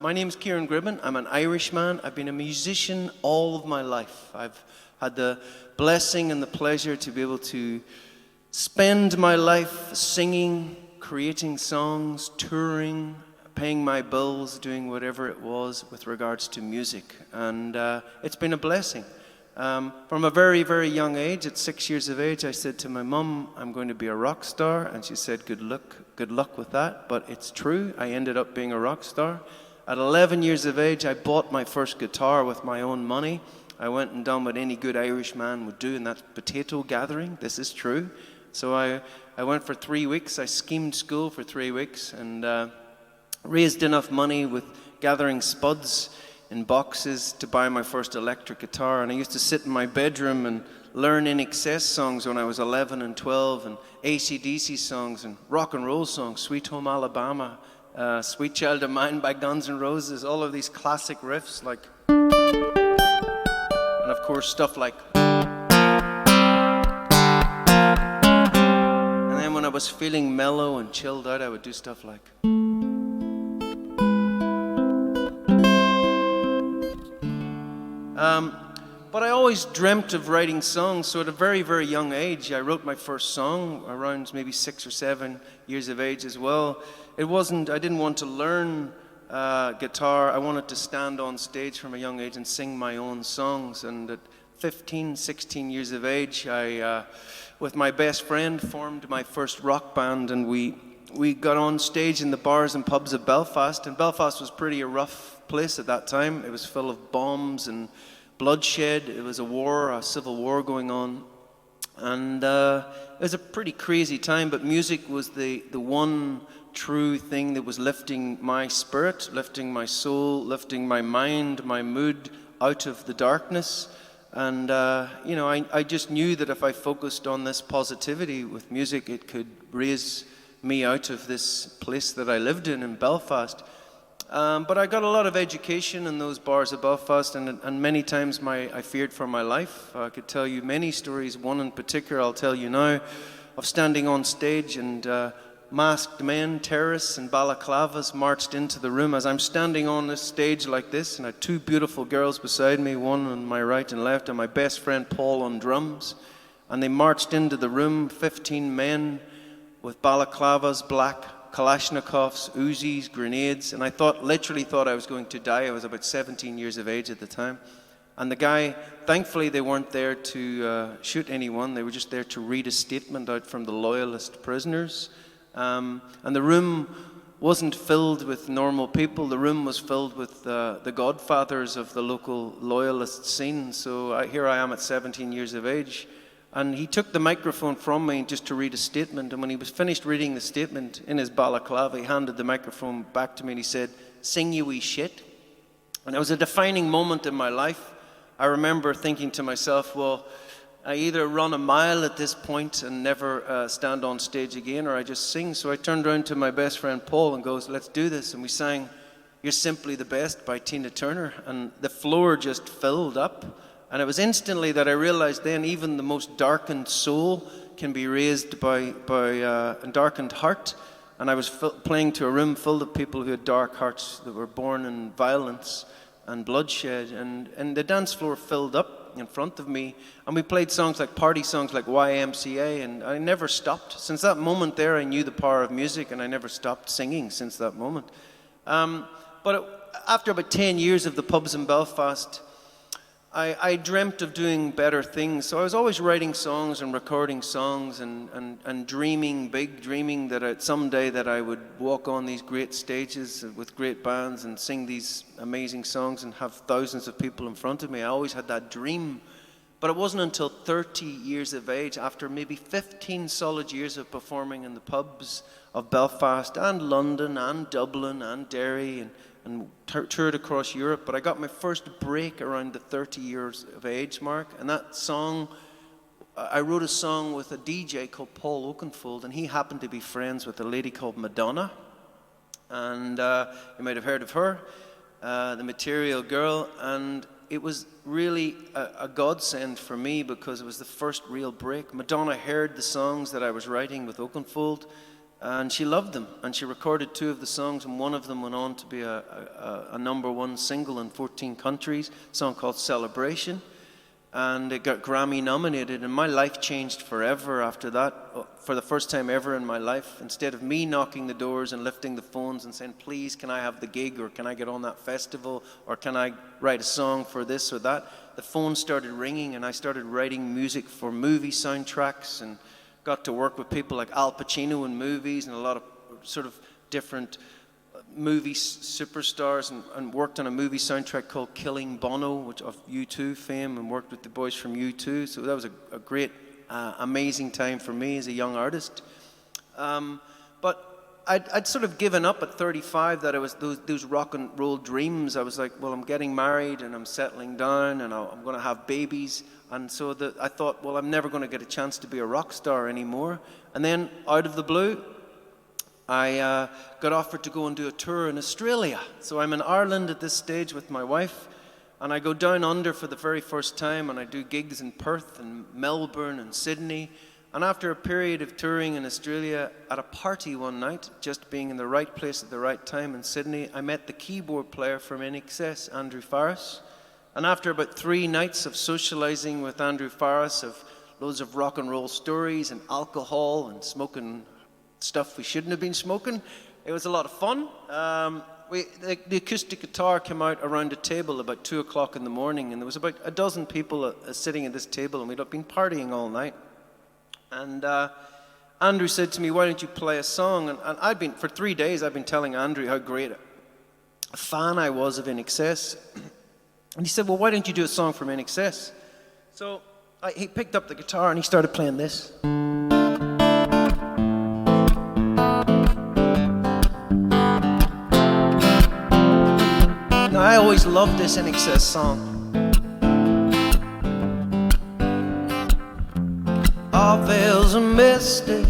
My name is Ciaran Gribbin. I'm an Irishman. I've been a musician all of my life. I've had the blessing and the pleasure to be able to spend my life singing, creating songs, touring, paying my bills, doing whatever it was with regards to music. And it's been a blessing. From a very, very young age, at 6 years of age, I said to my mum, I'm going to be a rock star. And she said, good luck with that. But it's true. I ended up being a rock star. At 11 years of age, I bought my first guitar with my own money. I went and done what any good Irishman would do, and that's potato gathering. This is true. So I went for 3 weeks. I schemed school for 3 weeks and raised enough money with gathering spuds in boxes to buy my first electric guitar. And I used to sit in my bedroom and learn INXS songs when I was 11 and 12, and AC/DC songs and rock and roll songs, Sweet Home Alabama, Sweet Child of Mine by Guns N' Roses, all of these classic riffs, like, and of course stuff like, and then when I was feeling mellow and chilled out, I would do stuff like, but I always dreamt of writing songs, so at a very, very young age, I wrote my first song around maybe 6 or 7 years of age as well. I didn't want to learn guitar. I wanted to stand on stage from a young age and sing my own songs. And at 15, 16 years of age, I, with my best friend, formed my first rock band, and we got on stage in the bars and pubs of Belfast. And Belfast was pretty a rough place at that time. It was full of bombs and bloodshed. It was a civil war going on. And it was a pretty crazy time, but music was the one true thing that was lifting my spirit, lifting my soul, lifting my mind, my mood out of the darkness. And, I just knew that if I focused on this positivity with music, it could raise me out of this place that I lived in Belfast. But I got a lot of education in those bars of Belfast, and many times I feared for my life. I could tell you many stories. One in particular I'll tell you now, of standing on stage and masked men, terrorists and balaclavas marched into the room as I'm standing on this stage like this, and I had two beautiful girls beside me, one on my right and left, and my best friend Paul on drums. And they marched into the room, 15 men with balaclavas, black Kalashnikovs, Uzis, grenades, and I literally thought I was going to die. I was about 17 years of age at the time. And the guy, thankfully they weren't there to shoot anyone, they were just there to read a statement out from the loyalist prisoners. And the room wasn't filled with normal people, the room was filled with the godfathers of the local loyalist scene. So here I am at 17 years of age. And he took the microphone from me just to read a statement. And when he was finished reading the statement in his balaclava, he handed the microphone back to me and he said, "Sing you wee shit." And it was a defining moment in my life. I remember thinking to myself, well, I either run a mile at this point and never stand on stage again, or I just sing. So I turned around to my best friend Paul and goes, let's do this. And we sang "You're Simply the Best" by Tina Turner. And the floor just filled up. And it was instantly that I realized then even the most darkened soul can be raised by a darkened heart. And I was playing to a room full of people who had dark hearts that were born in violence and bloodshed. And the dance floor filled up in front of me. And we played songs like party songs like YMCA. And I never stopped. Since that moment there, I knew the power of music, and I never stopped singing since that moment. But after about 10 years of the pubs in Belfast, I dreamt of doing better things. So I was always writing songs and recording songs and dreaming big, dreaming that someday that I would walk on these great stages with great bands and sing these amazing songs and have thousands of people in front of me. I always had that dream. But it wasn't until 30 years of age, after maybe 15 solid years of performing in the pubs of Belfast and London and Dublin and Derry and toured across Europe, but I got my first break around the 30 years of age mark. And that song, I wrote a song with a DJ called Paul Oakenfold, and he happened to be friends with a lady called Madonna. And you might have heard of her, the Material Girl. And it was really a godsend for me because it was the first real break. Madonna heard the songs that I was writing with Oakenfold, And she loved them, and she recorded 2 of the songs, and one of them went on to be a #1 single in 14 countries, a song called Celebration, and it got Grammy-nominated, and my life changed forever after that. For the first time ever in my life, instead of me knocking the doors and lifting the phones and saying, please, can I have the gig, or can I get on that festival, or can I write a song for this or that, the phone started ringing, and I started writing music for movie soundtracks, and got to work with people like Al Pacino in movies and a lot of sort of different movie superstars, and worked on a movie soundtrack called Killing Bono, which of U2 fame, and worked with the boys from U2. So that was a great, amazing time for me as a young artist. But I'd sort of given up at 35 that it was those rock and roll dreams. I was like, well, I'm getting married and I'm settling down and I'm going to have babies. And so I thought, well, I'm never going to get a chance to be a rock star anymore. And then out of the blue, I got offered to go and do a tour in Australia. So I'm in Ireland at this stage with my wife, and I go down under for the very first time, and I do gigs in Perth and Melbourne and Sydney. And after a period of touring in Australia, at a party one night, just being in the right place at the right time in Sydney, I met the keyboard player from INXS, Andrew Farris. And after about 3 nights of socializing with Andrew Farris, of loads of rock and roll stories and alcohol and smoking stuff we shouldn't have been smoking, it was a lot of fun. The acoustic guitar came out around a table about 2 o'clock in the morning, and there was about a dozen people sitting at this table, and we'd been partying all night. And Andrew said to me, why don't you play a song? And for 3 days, I'd been telling Andrew how great a fan I was of INXS. And he said, well, why don't you do a song from INXS? So he picked up the guitar and he started playing this. Now, I always loved this INXS song. Our veils are misty,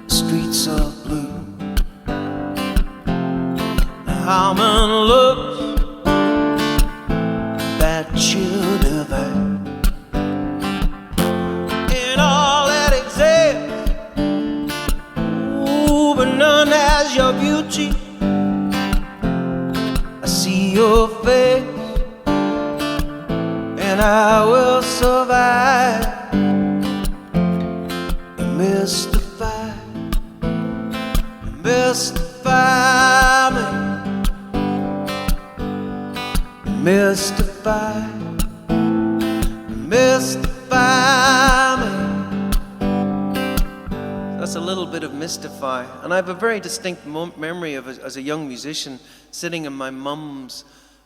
streets are blue. How many looks that should have had, and all that exists, ooh, but none has your beauty. I see your face, and I will survive. You mystify me. Mystify me. That's a little bit of Mystify. And I have a very distinct memory of as a young musician sitting in my mum's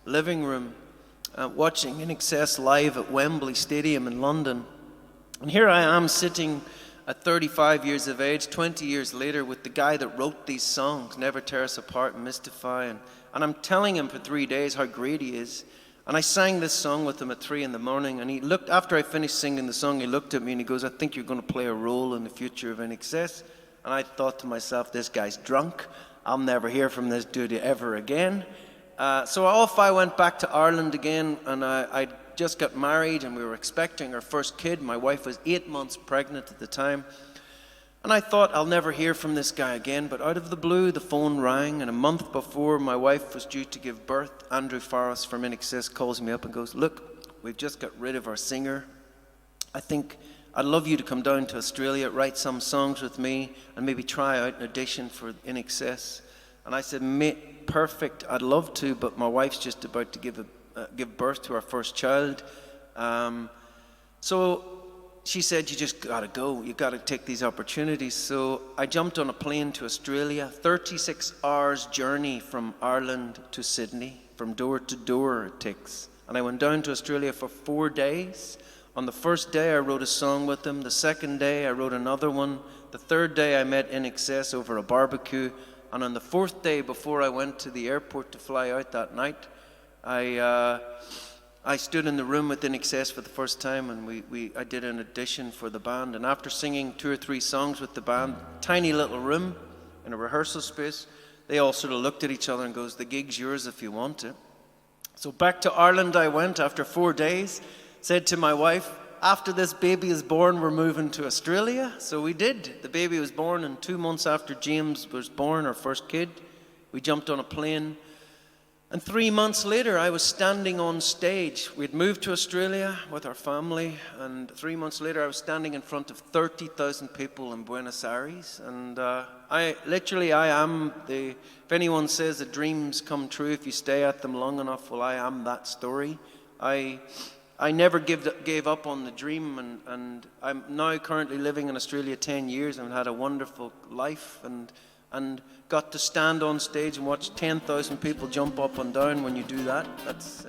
living room watching INXS live at Wembley Stadium in London. And here I am sitting at 35 years of age, 20 years later, with the guy that wrote these songs, Never Tear Us Apart and Mystify, and I'm telling him for 3 days how great he is. And I sang this song with him at 3 in the morning, and he looked, after I finished singing the song, he looked at me and he goes, I think you're going to play a role in the future of INXS. And I thought to myself, this guy's drunk. I'll never hear from this dude ever again. So off I went back to Ireland again, and I just got married, and we were expecting our first kid. My wife was 8 months pregnant at the time. And I thought, I'll never hear from this guy again. But out of the blue, the phone rang, and a month before my wife was due to give birth, Andrew Farris from INXS calls me up and goes, look, we've just got rid of our singer. I think I'd love you to come down to Australia, write some songs with me, and maybe try out an audition for INXS. And I said, mate, perfect, I'd love to, but my wife's just about to give birth to our first child. So she said, you just got to go. You got to take these opportunities. So I jumped on a plane to Australia, 36 hours journey from Ireland to Sydney, from door to door it takes. And I went down to Australia for 4 days. On the first day, I wrote a song with them. The second day, I wrote another one. The third day, I met INXS over a barbecue. And on the fourth day, before I went to the airport to fly out that night, I stood in the room with INXS for the first time, and I did an audition for the band. And after singing 2 or 3 songs with the band, tiny little room in a rehearsal space, they all sort of looked at each other and goes, the gig's yours if you want it. So back to Ireland I went after 4 days, said to my wife, after this baby is born, we're moving to Australia. So we did. The baby was born, and 2 months after James was born, our first kid, we jumped on a plane. And 3 months later, I was standing on stage. We'd moved to Australia with our family, and 3 months later, I was standing in front of 30,000 people in Buenos Aires. And I am if anyone says that dreams come true if you stay at them long enough, well, I am that story. I never gave up on the dream, and I'm now currently living in Australia 10 years and had a wonderful life, and got to stand on stage and watch 10,000 people jump up and down when you do that. That's